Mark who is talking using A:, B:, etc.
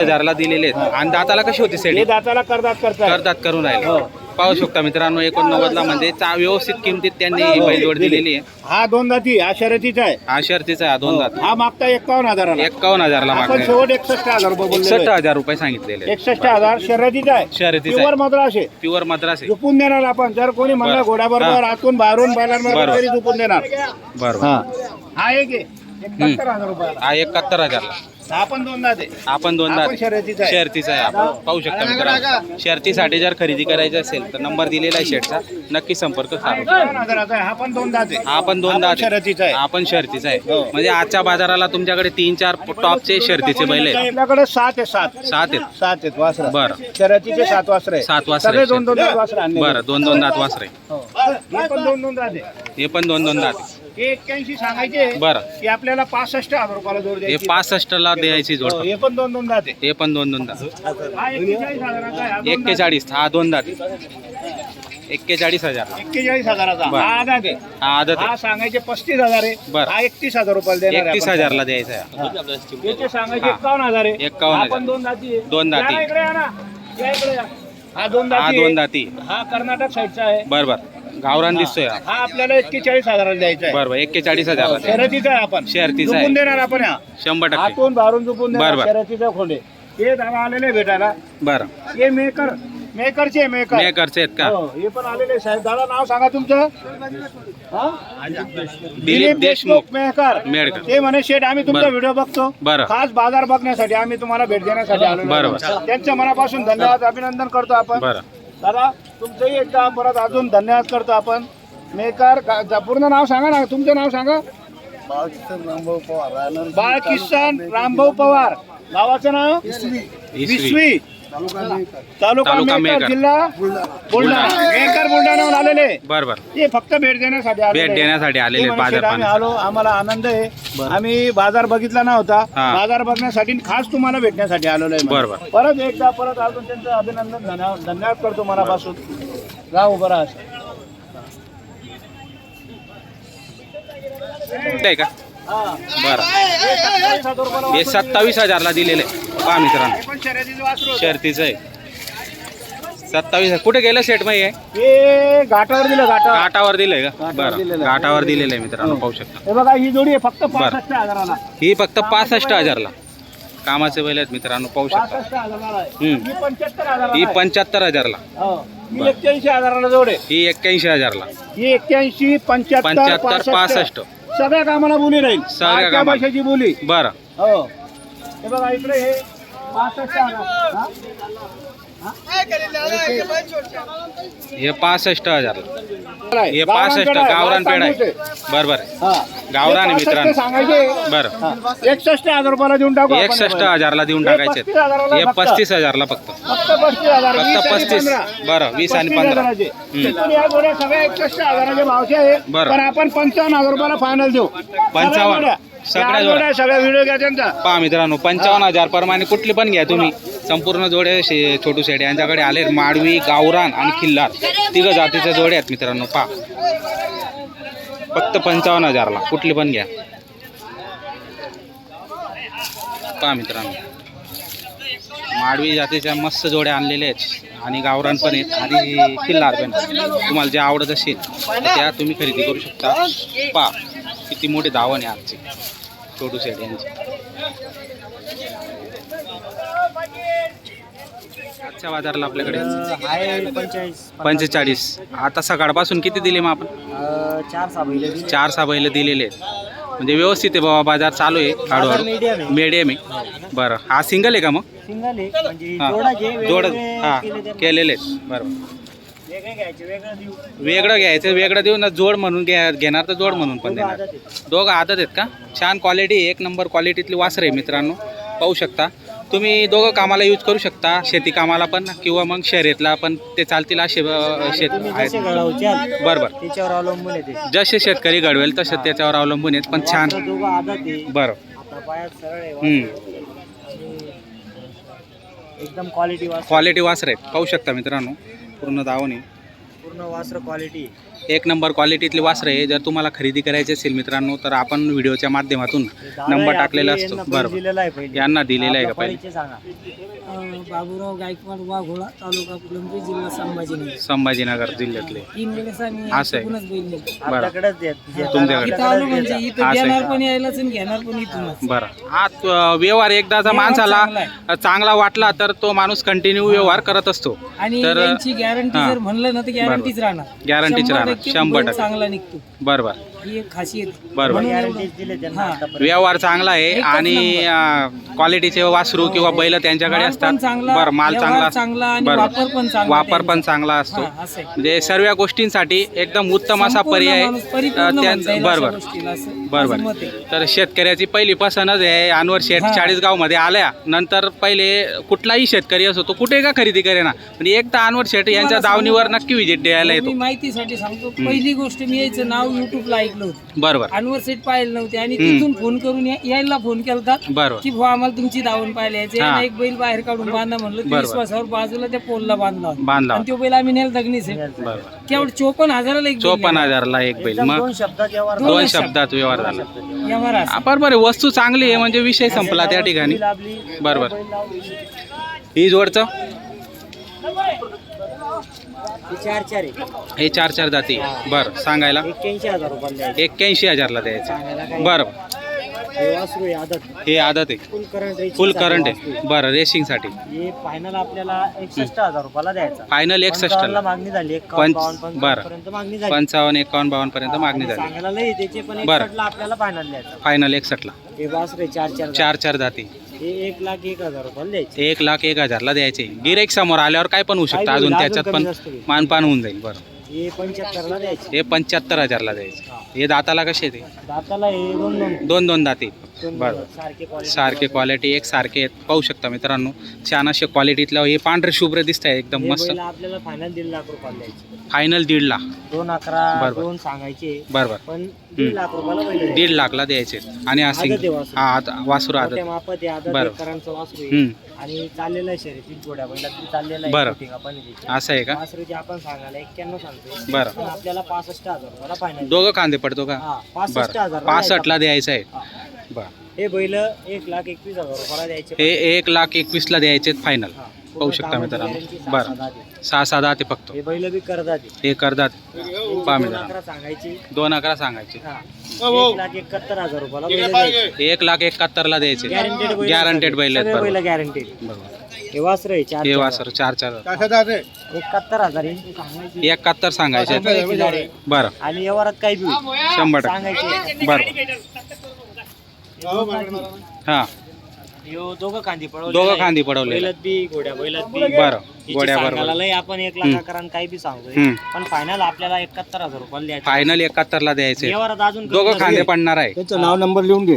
A: हजारला दिलेले आहेत. आणि दाताला कशी होती सेडी?
B: हे दाताला करतात
A: करून राहिले. पाहू शकता मित्रांनो 89ला म्हणजे व्यवस्थित किमतीत त्यांनी बैलजोड दिलेली आहे.
B: हा 2 दाती हा शर्यतीचा आहे.
A: हा शर्तीचा आहे, 2 दात.
B: हा मागता 51,000ला.
A: 51,000ला
B: आपण
A: मागणी.
B: शेवट 61,000 रुपये बोललो.
A: 61,000 रुपये सांगितलेले.
B: 61,000 शर्यतीचा आहे.
A: शर्यतीचा
B: प्युअर
A: आहे.
B: मद्रास आहे.
A: प्युअर मद्रास आहे.
B: झुपून देणार आपण. जर कोणी म्हणलं घोड्याबरोबर आतून बाहेरून बैलांबरोबर
A: बरोबर.
B: तरी झुपून देणार.
A: बरोबर.
B: हा एक आहे 71,000 रुपयाला.
A: हा 71,000ला.
B: हा पण 2 दात आहे.
A: आपण 2
B: आपण शर्यतीचा आहे.
A: शर्तीचा आहे. आपण पाहू शकता मित्रांनो. शर्तीसाठी जर खरेदी करायची असेल तर नंबर दिलेला आहे शेटचा, नक्की संपर्क साधा.
B: 51,000 आहे. हा पण 2 दात आहे.
A: हा पण 2 दात
B: शर्यतीचा आहे.
A: आपण शर्तीचा आहे. म्हणजे आजच्या बाजाराला तुमच्याकडे 3-4 टॉपचे शर्तीचे बैल आहेत.
B: आपल्याकडे 7 आहे.
A: 7 आहेत.
B: 7 आहेत वासर.
A: बरं.
B: शर्यतीचे 7 वासर आहे.
A: 7 वासरे
B: सगळे
A: आहेत.
B: 2-2 दात वासर आणले.
A: बरं, 2-2 दात वासरे.
B: हे पण 2-2 दात आहे.
A: हे पण 2-2 दात.
B: हे 81 सांगायचे.
A: बरं.
B: की आपल्याला 65,000 रुपयाला जोड
A: हे
B: द्यायची.
A: 65ला द्यायची जोड.
B: हे पण 2-2 दात आहे.
A: हे पण 2-2 दात.
B: हा 41,000चा आहे. हा 2 दात.
A: 41 हा 2 दात. 41,000.
B: 41,000चा.
A: बरं.
B: हा आधात आहे.
A: हा आदत
B: हा
A: आहे.
B: सांगायचे 35,000 आहे.
A: बरं.
B: हा 31,000 रुपयाला देणार आहे आपण.
A: 31,000ला द्यायचा आहे.
B: याचे सांगायचे
A: हा.
B: 51,000 आहे.
A: 51,000.
B: हा पण 2 दाती आहे.
A: 2 दाती.
B: या इकडे या ना. या इकडे या. हा 2 दाती
A: हा
B: आहे.
A: 2 दाती.
B: हा कर्नाटक साईडचा आहे.
A: बरोबर. गावरान दिसतोय हा.
B: हा आपल्याला 41,000 द्यायचा आहे.
A: बरोबर 41,000ला.
B: शर्यतीचा आहे आपण.
A: शर्यतीचा आहे.
B: झुपून देणार आपण या.
A: 100%.
B: आतून बाहेरून झुपून देणार.
A: बरं.
B: शर्यतीचा खोंडे हे दादा आलेले भेटायला.
A: बरं.
B: हे मेकरचे मेकर.
A: मेकरचे आहेत का?
B: हो, हे पण आलेले साहेब. दादा नाव सांगा तुमचं. हा?
A: दिलीप देशमुख
B: मेहकर.
A: मेहकर.
B: ते म्हणे शेठ आम्ही तुमचा
A: बरं.
B: व्हिडिओ बघतो.
A: बरं.
B: खास बाजार बघण्यासाठी आम्ही तुम्हाला भेट देण्यासाठी आलो.
A: बरोबर.
B: त्यांच्या मनापासून धन्यवाद अभिनंदन करतो आपण.
A: बरं.
B: दादा तुमचंही एकदा परत अजून धन्यवाद करतो आपण. मेकर पूर्ण नाव सांगा ना. तुमचं नाव सांगा. बाळकिसन रामभाऊ पवार. गावाचं नाव विसवी. तालुका मेकर जिल्हा बुलढाणा. मेकर बुलढाण्याहून आलेले.
A: बरोबर.
B: ते फक्त भेट देण्यासाठी आलेले.
A: भेट देण्यासाठी आलेले
B: ते म्हणे,
A: बाजार
B: "शेठ, आम्ही
A: पाहण्यासाठी.
B: आलो आम्हाला आनंद आहे. आम्ही बाजार बघितला नव्हता.
A: हा.
B: बाजार बघण्यासाठी खास तुम्हाला भेटण्यासाठी आलेलो आहे. म्हणे.
A: बरोबर.
B: परत अजून त्यांचं अभिनंदन धन्यवाद करतो मनापासून. जाऊ बरं असं.
A: आहे का? बरं. हे 27,000ला दिलेले पहा मित्रांनो. शर्तीचं आहे 27. कुठे गेलं सेट मग हे?
B: हे घाटावर दिलं.
A: घाटावर दिलंय का?
B: घाटावर दिलेलं
A: बरं.
B: आहे.
A: घाटावर दिलेलं आहे मित्रांनो, पाहू शकता.
B: हे बघा ही जोडी आहे फक्त 65,000ला.
A: ही फक्त 65,000ला कामाचे बैल आहेत मित्रांनो, पाहू शकता.
B: 65,000ला आहे.
A: हम्म.
B: ही 75,000ला
A: ही
B: आहे.
A: 75,000ला.
B: हो. ही 81,000ला जोड आहे.
A: ही 81,000ला.
B: ही 81, 75,
A: 75, 65.
B: सगळ्या कामाला बोली राहील.
A: सगळ्या
B: मागच्या
A: कामाला.
B: भाषेची बोली.
A: बरं.
B: हो. हे बघा इकडे हे 65,000. हा?
A: हे 65,000ला. हे
B: गावरान
A: 65
B: पेढा आहे.
A: गावरान पेढा आहे.
B: चांगलंच आहे.
A: बरोबर आहे.
B: हा.
A: गावरान आहे
B: हे 65
A: मित्रांनो.
B: सांगायचे.
A: बरं.
B: हा. 61,000 रुपयाला देऊन टाकू आपण.
A: 61,000ला देऊन
B: हे
A: टाकायचे.
B: 35,000ला
A: हे
B: फक्त.
A: 35,000ला फक्त.
B: फक्त 35,000.
A: फक्त 35. बरं 20 आणि 15.
B: इथून या जोड्या सगळ्या 61,000चे भावचे आहे.
A: बरं.
B: पण आपण 55,000 रुपयाला फायनल देऊ.
A: 55. सगळ्या जोड्या.
B: सगळ्या व्हिडिओ घ्या त्यांचा.
A: पहा मित्रांनो 55,000 प्रमाणे कुठली पण घ्या तुम्ही. संपूर्ण जोडे छोटू शेड यांच्याकडे आले. माडवी, गावरान आणि खिल्लार तिघ जातीच्या जोड्या आहेत मित्रांनो. पहा फक्त 55,000ला कुठली पण घ्या. पहा मित्रांनो माडवी जातीच्या मस्त जोड्या आणलेल्या आहेत आणि गावरान पण आहेत आणि खिल्लार पण. तुम्हाला जे आवडत असेल तर त्या तुम्ही खरेदी करू शकता. पहा किती मोठी धावण आहे आजची छोटू शेड यांची. आजच्या बाजाराला आपल्याकडे 45. आता सकाळपासून किती दिले मग आपण? 4-6 बैल दिलेले आहेत. म्हणजे व्यवस्थित आहे बाबा, बाजार चालू आहे हळूहळू. मीडियम आहे. बरं. हा सिंगल आहे का मग?
B: सिंगल आहे म्हणजे
A: हां जोड हां केलेले आहेत. बरोबर. वेगळं घ्यायचं वेगळं देऊ ना. जोड म्हणून घेणार तर जोड म्हणून पण देणार. दोघं आदत आहेत का? छान क्वालिटी, 1 नंबर क्वालिटीतली वासर आहे मित्रांनो, पाहू शकता तुम्ही. दोघं कामाला यूज करू शकता, शेती कामाला पण किंवा मग शर्यतला पण ते चालतील असे शेत आहेत. बरोबर.
B: त्याच्यावर अवलंबून येते.
A: जसे शेतकरी घडवेल तसे त्याच्यावर अवलंबून आहेत. पण छान. बरं.
B: एकदम क्वालिटी
A: क्वालिटी वासर आहेत, पाहू शकता मित्रांनो. पूर्ण दावणी
B: पूर्ण वासर क्वालिटी.
A: एक नंबर क्वालिटीतली वासरं आहे. जर तुम्हाला खरेदी करायची असेल मित्रांनो तर आपण व्हिडिओच्या माध्यमातून नंबर टाकलेला असतो. बरोबर, यांना दिलेला आहे का पहिले?
C: बाबूराव गायकवाड वाघोळा, तालुका फुलंब्री, जिल्हा संभाजीनगर.
A: संभाजीनगर जिल्ह्यातले.
C: 3 वेळेस आम्ही
A: असं आहे.
C: इथूनच बैल नेतो.
A: बरं, तुमच्याकडे
C: इथं आलो म्हणजे इथं
A: असं आहे.
C: देणार पण यायलाच आणि घेणार पण इथूनच.
A: बरं. हा व्यवहार एकदाचा माणसाला चांगला वाटला तर तो माणूस कंटिन्यू व्यवहार करत असतो.
C: आणि
A: तर
C: यांची गॅरंटी
A: हां.
C: जर म्हणलं ना तर गॅरंटीच राहणार.
A: गॅरंटीच राहणार, 100%
C: बैल चांगला निघतो.
A: बरोबर
C: ही एक खासियत.
A: बरोबर.
C: म्हणून एवढं- हां.
A: व्यवहार चांगला आहे
C: एकच
A: आणि क्वालिटीचे वासरू किंवा बैल त्यांच्याकडे
C: माल
A: असतात.
C: पण चांगला,
A: बरं, माल
C: व्यवहार
A: चांगला
C: चांगला आणि
A: बरोबर.
C: वापर पण चांगला
A: वापर पण
C: त्यांचा.
A: चांगला असतो.
C: हां, असं आहे.
A: म्हणजे सर्व गोष्टींसाठी एकदम उत्तम असा
C: संपूर्ण
A: पर्याय
C: माणूस परिपूर्ण म्हणता येईल अशा
A: बरोबर
C: गोष्टीला, असं
A: बरोबर.
C: माझं मत आहे.
A: तर शेतकऱ्याची पहिली पसंतच आहे अनवर शेठ.
C: हां.
A: 40 मध्ये आल्या नंतर पहिले कुठलाही शेतकरी असो तो कुठे का खरेदी करेना पण एकदा अनवर शेठ यांच्या
C: तुम्हाला
A: दावणीवर
C: सांगू,
A: नक्की विजिट द्यायला
C: मी
A: येतो.
C: माहितीसाठी सांगतो. पहिली गोष्ट मी यायचं नाव युट्यूबला ऐकलं होतं.
A: बरोबर
C: अनवर सेट पाहिलं नव्हते आणि तिथून फोन करून यायला फोन केला
A: बरोबर
C: की भाऊ आम्हाला तुमची दावण पाहिली यायचे.
A: हां.
C: एक बैल बाहेर काढून बांधा म्हणलं.
A: बरोबर.
C: विश्वासावर बाजूला त्या पोलला बांधला होता.
A: बांधला
C: आणि तो बैल आम्ही नेल दगनी सेट
A: बरोबर.
C: केवळ 54,000ला एक बैल
A: 54,000ला एक बैल. मग दोन शब्दात व्यवहार झाला.
C: नेला. व्यवहार असा.
A: बरोबर आहे. वस्तू चांगली आहे म्हणजे विषय संपला त्या ठिकाणी. बरोबर. ही जोडचं हे 4 जाती. बरं, सांगायला
C: 81,000 रुपये
A: 81,000ला द्यायचं. बरं, हे आदत आहे, फुल करंट आहे. बरं, रेसिंगसाठी
C: फायनल आपल्याला 61,000 रुपयाला द्यायचा.
A: फायनल 61ला
C: मागणी झाली.
A: बरं, 55, 51, 52 पर्यंत मागणी झाली.
C: सांगायला लई त्याचे पण
A: बरं.
C: 61ला आपल्याला फायनल द्यायचा.
A: फायनल 61ला
C: हे वासरे 4
A: 4 जाती.
C: हे 1,01,000 रुपयाला द्यायचे.
A: 1,01,000ला द्यायचे. गिरेक समोर आल्यावर काय पण होऊ शकतं
C: काय
A: अजून
C: होईल,
A: त्याच्यात
C: अजून
A: पण
C: कमी जास्त होईल.
A: मानपान होऊन जाईल. बरं,
C: हे 75ला द्यायचे.
A: हे 75,000ला द्यायचे. हे दाताला कसे ते
C: दाताला हे 2
A: दोन दाती. बरं,
C: सारखे quality.
A: सारखे क्वालिटी एक सारखे आहेत. पाहू शकता मित्रांनो छान असे क्वालिटीतलं. हे पांढरे शुभ्र दिसत आहे एकदम
C: हे
A: मस्त.
C: बैल आपल्याला फायनल 1.5 लाख रुपयाला द्यायचे.
A: फायनल 1.5 लाख.
C: 2,11
A: बरोबर.
C: 2 सांगायचे
A: बरोबर,
C: पण 1.5 लाख रुपयाला बैल द्यायचे.
A: 1.5 लाखला द्यायचे. आणि
C: आदत आहे
A: असे
C: वासरू.
A: हा वासुर
C: मोठ्या
A: आदत.
C: मापात आहे, आदत
A: बरं.
C: एकरांचं वासरू आहे.
A: हम्म,
C: आणि चाललेलं आहे शर्यतीत घोड्या बैलात चाललेलं आहे.
A: बरं.
C: shooting आपण त्याची.
A: असं आहे का?
C: वासरूची आपण सांगायला 91 सांगतो.
A: बरं.
C: पण आपल्याला 65,000 रुपयाला फायनल.
A: दोघं कांदे पडतो का?
C: हा,
A: बरं,
C: 65,000
A: 65ला द्यायचं आहे.
C: हा.
A: बरं,
C: हे बैल 1,21,000 रुपयाला द्यायचे.
A: हे 1,21,ला द्यायचे फायनल.
C: हा.
A: पाहू शकता
C: पूर्ण
A: मित्रांनो.
C: guarantee 6
A: बरं,
C: सात आहे.
A: 6 ते फक्त
C: हे बैल बी करतात.
A: हे करतात. पहा मित्रांनो
C: 2,11 सांगायची.
A: 2,11 सांगायचे.
C: हा. 1,71,000 रुपयाला बैल द्यायचे.
A: 1,71,ला द्यायचे.
C: Guaranteed बैल
A: गॅरंटेड बैल आहेत.
C: सगळे बैल
A: बरोबर
C: गॅरंटेड.
A: बरोबर.
C: हे वासर आहे 4
A: हे वासर 4
C: 71,000 यांची सांगायची.
A: 71 सांगायचे.
C: आहे.
A: बरं,
C: आणि व्यवहारात काही बी होईल.
A: 100%.
C: सांगायचे.
A: बरं, हां,
C: ह्यो दोघं खांदी पडवले.
A: दोघं खांदी पडवले.
C: बैलात बी घोड्या बैलात बी.
A: बरं,
C: हिची
A: गोड्या
C: सांगायला
A: बरोबर.
C: लय आपण 1,11,000 काही बी सांगतोय.
A: हम्म.
C: पण फायनल आपल्याला 71,000 रुपयाला द्यायचं.
A: फायनल 71ला द्यायचे.
C: व्यवहारात अजून
A: दोघं खांदे पडणार आहे.
B: त्यांचं नाव नंबर लिहून घे.